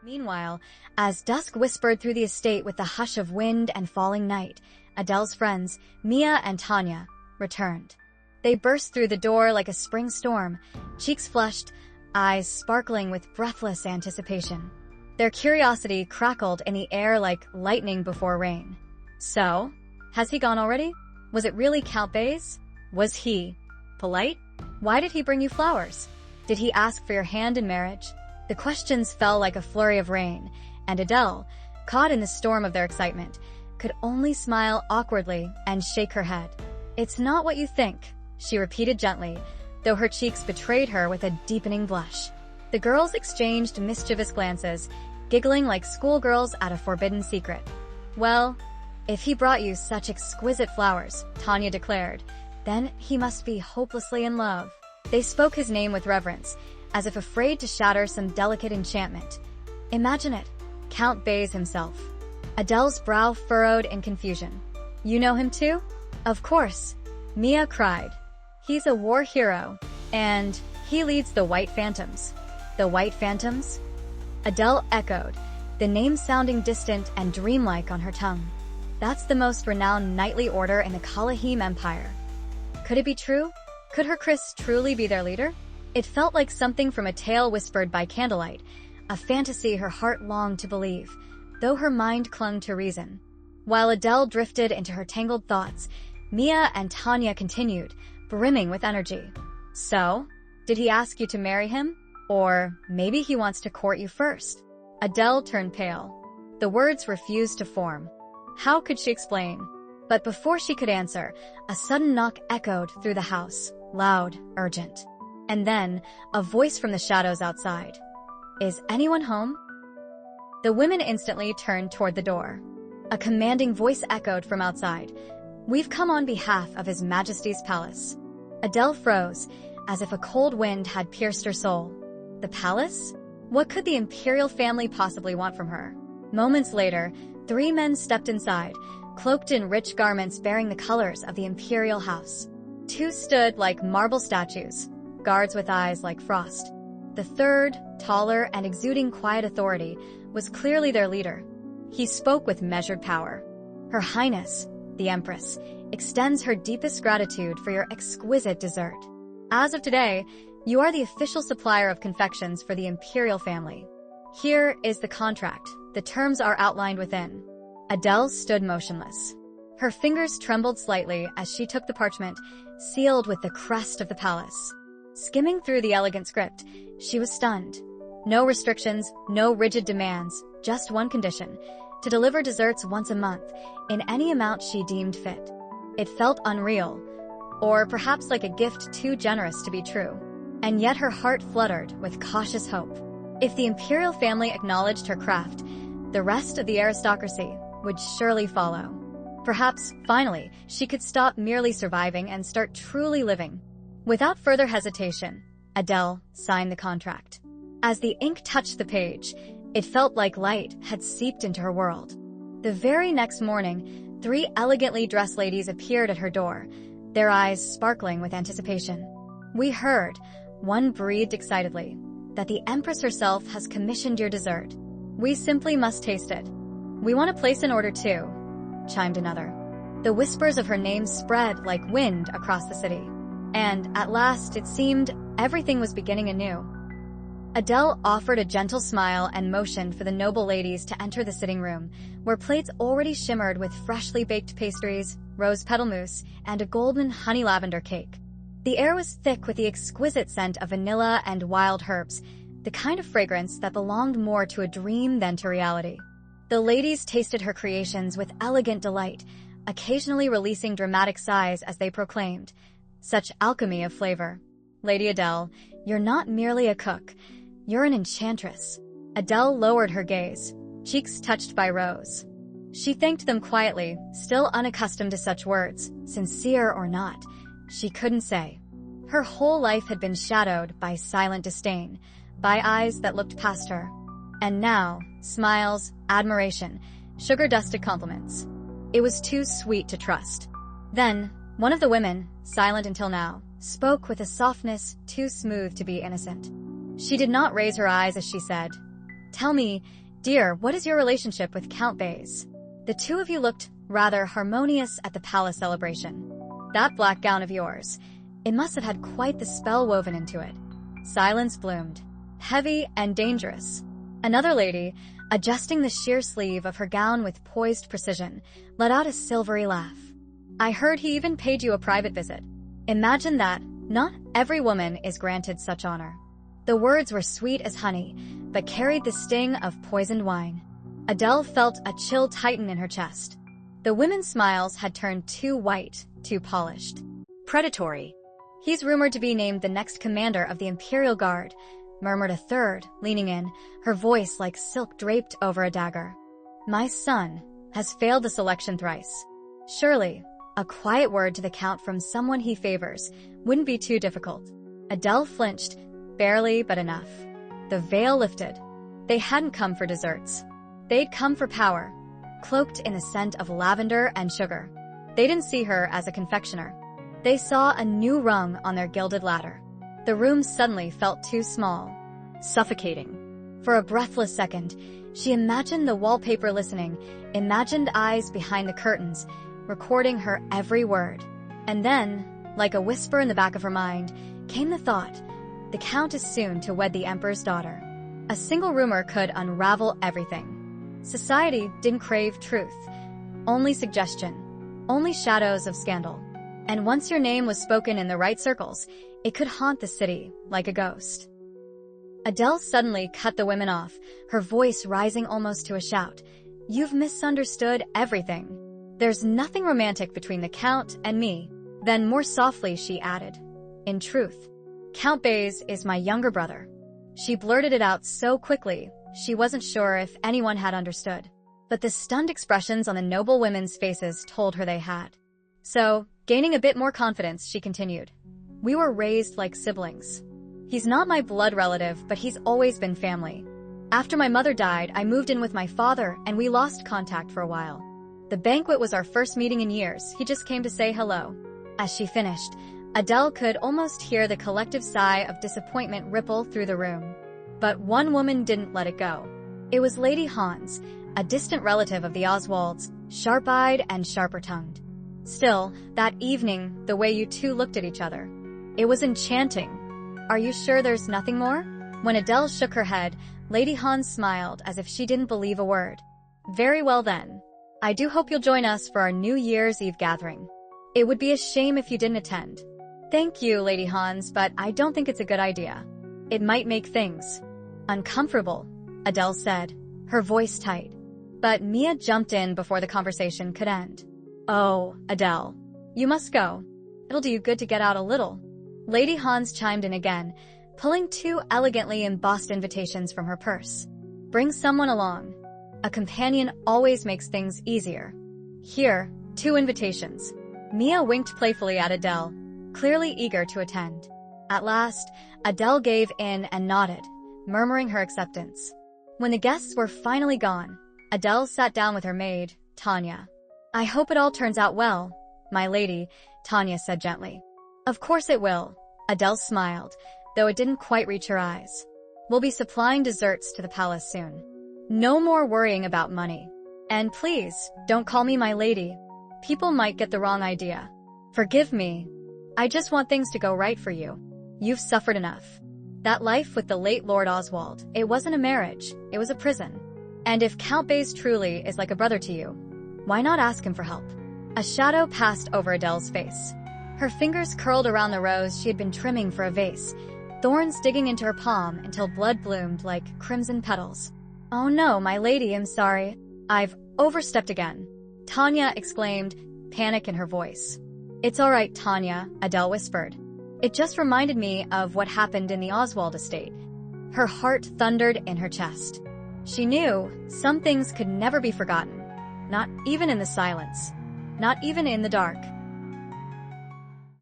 Meanwhile, as dusk whispered through the estate with the hush of wind and falling night, Adele's friends, Mia and Tanya, returned. They burst through the door like a spring storm, cheeks flushed, eyes sparkling with breathless anticipation. Their curiosity crackled in the air like lightning before rain. So, has he gone already? Was it really Count Baze? Was he polite? Why did he bring you flowers? Did he ask for your hand in marriage? The questions fell like a flurry of rain, and Adele, caught in the storm of their excitement, could only smile awkwardly and shake her head. "It's not what you think," she repeated gently, though her cheeks betrayed her with a deepening blush. The girls exchanged mischievous glances, giggling like schoolgirls at a forbidden secret. "Well, if he brought you such exquisite flowers," Tanya declared, "then he must be hopelessly in love." They spoke his name with reverence, as if afraid to shatter some delicate enchantment. Imagine it, Count Baze himself. Adele's brow furrowed in confusion. "You know him too?" "Of course," Mia cried. "He's a war hero, and he leads the White Phantoms." "The White Phantoms?" Adele echoed, the name sounding distant and dreamlike on her tongue. "That's the most renowned knightly order in the Kalahim Empire." Could it be true? Could her Chris truly be their leader? It felt like something from a tale whispered by candlelight, a fantasy her heart longed to believe, though her mind clung to reason. While Adele drifted into her tangled thoughts, Mia and Tanya continued, brimming with energy. "So, did he ask you to marry him? Or maybe he wants to court you first?" Adele turned pale. The words refused to form. How could she explain? But before she could answer, a sudden knock echoed through the house, loud, urgent. And then, a voice from the shadows outside. "Is anyone home?" The women instantly turned toward the door. A commanding voice echoed from outside. "We've come on behalf of His Majesty's palace." Adele froze, as if a cold wind had pierced her soul. The palace? What could the imperial family possibly want from her? Moments later, 3 men stepped inside, cloaked in rich garments bearing the colors of the imperial house. 2 stood like marble statues, guards with eyes like frost. The third, taller and exuding quiet authority, was clearly their leader. He spoke with measured power. "Her Highness, the Empress, extends her deepest gratitude for your exquisite dessert. As of today, you are the official supplier of confections for the imperial family. Here is the contract. The terms are outlined within." Adele stood motionless. Her fingers trembled slightly as she took the parchment, sealed with the crest of the palace. Skimming through the elegant script, she was stunned. No restrictions, no rigid demands, just one condition: to deliver desserts once a month, in any amount she deemed fit. It felt unreal, or perhaps like a gift too generous to be true. And yet her heart fluttered with cautious hope. If the imperial family acknowledged her craft, the rest of the aristocracy would surely follow. Perhaps, finally, she could stop merely surviving and start truly living. Without further hesitation, Adele signed the contract. As the ink touched the page, it felt like light had seeped into her world. The very next morning, 3 elegantly dressed ladies appeared at her door, their eyes sparkling with anticipation. "We heard," one breathed excitedly, "that the Empress herself has commissioned your dessert. We simply must taste it." "We want to place an order too," chimed another. The whispers of her name spread like wind across the city. And, at last, it seemed everything was beginning anew. Adele offered a gentle smile and motioned for the noble ladies to enter the sitting room, where plates already shimmered with freshly baked pastries, rose petal mousse, and a golden honey lavender cake. The air was thick with the exquisite scent of vanilla and wild herbs, the kind of fragrance that belonged more to a dream than to reality. The ladies tasted her creations with elegant delight, occasionally releasing dramatic sighs as they proclaimed, "Such alchemy of flavor. Lady Adele, you're not merely a cook, you're an enchantress." Adele lowered her gaze, cheeks touched by rose. She thanked them quietly, still unaccustomed to such words, sincere or not. She couldn't say. Her whole life had been shadowed by silent disdain, by eyes that looked past her. And now, smiles, admiration, sugar-dusted compliments. It was too sweet to trust. Then, one of the women, silent until now, spoke with a softness too smooth to be innocent. She did not raise her eyes as she said, Tell me, dear, what is your relationship with Count Baze? The two of you looked rather harmonious at the palace celebration. That black gown of yours, it must have had quite the spell woven into it. Silence bloomed, heavy and dangerous. Another lady, adjusting the sheer sleeve of her gown with poised precision, let out a silvery laugh. I heard he even paid you a private visit. Imagine that. Not every woman is granted such honor. The words were sweet as honey, but carried the sting of poisoned wine. Adele felt a chill tighten in her chest. The women's smiles had turned too white, too polished. Predatory. He's rumored to be named the next commander of the Imperial Guard, murmured a third, leaning in, her voice like silk draped over a dagger. My son has failed the selection thrice. Surely, a quiet word to the Count from someone he favors wouldn't be too difficult. Adele flinched, barely but enough. The veil lifted. They hadn't come for desserts. They'd come for power, cloaked in the scent of lavender and sugar. They didn't see her as a confectioner. They saw a new rung on their gilded ladder. The room suddenly felt too small, suffocating. For a breathless second, she imagined the wallpaper listening, imagined eyes behind the curtains, recording her every word. And then, like a whisper in the back of her mind, came the thought, the Count is soon to wed the Emperor's daughter. A single rumor could unravel everything. Society didn't crave truth, only suggestion, only shadows of scandal. And once your name was spoken in the right circles, it could haunt the city like a ghost. Adele suddenly cut the women off, her voice rising almost to a shout. You've misunderstood everything. There's nothing romantic between the Count and me. Then more softly she added, in truth, Count Baze is my younger brother. She blurted it out so quickly, she wasn't sure if anyone had understood. But the stunned expressions on the noble women's faces told her they had. So, gaining a bit more confidence, she continued, we were raised like siblings. He's not my blood relative, but he's always been family. After my mother died, I moved in with my father and we lost contact for a while. The banquet was our first meeting in years. He just came to say hello. As she finished, Adele could almost hear the collective sigh of disappointment ripple through the room. But one woman didn't let it go. It was Lady Hans, a distant relative of the Oswalds, sharp-eyed and sharper-tongued. Still, that evening, the way you two looked at each other, it was enchanting. Are you sure there's nothing more? When Adele shook her head, Lady Hans smiled as if she didn't believe a word. Very well then. I do hope you'll join us for our New Year's Eve gathering. It would be a shame if you didn't attend. Thank you, Lady Hans, but I don't think it's a good idea. It might make things uncomfortable, Adele said, her voice tight. But Mia jumped in before the conversation could end. Oh, Adele, you must go. It'll do you good to get out a little. Lady Hans chimed in again, pulling two elegantly embossed invitations from her purse. Bring someone along. A companion always makes things easier. Here, 2 invitations. Mia winked playfully at Adele, clearly eager to attend. At last, Adele gave in and nodded, murmuring her acceptance. When the guests were finally gone, Adele sat down with her maid, Tanya. I hope it all turns out well, my lady, Tanya said gently. Of course it will, Adele smiled, though it didn't quite reach her eyes. We'll be supplying desserts to the palace soon. No more worrying about money. And please, don't call me my lady. People might get the wrong idea. Forgive me. I just want things to go right for you. You've suffered enough. That life with the late Lord Oswald, it wasn't a marriage, it was a prison. And if Count Baze truly is like a brother to you, why not ask him for help? A shadow passed over Adele's face. Her fingers curled around the rose she had been trimming for a vase, thorns digging into her palm until blood bloomed like crimson petals. Oh no, my lady, I'm sorry. I've overstepped again. Tanya exclaimed, panic in her voice. It's all right, Tanya, Adele whispered. It just reminded me of what happened in the Oswald estate. Her heart thundered in her chest. She knew some things could never be forgotten, not even in the silence, not even in the dark.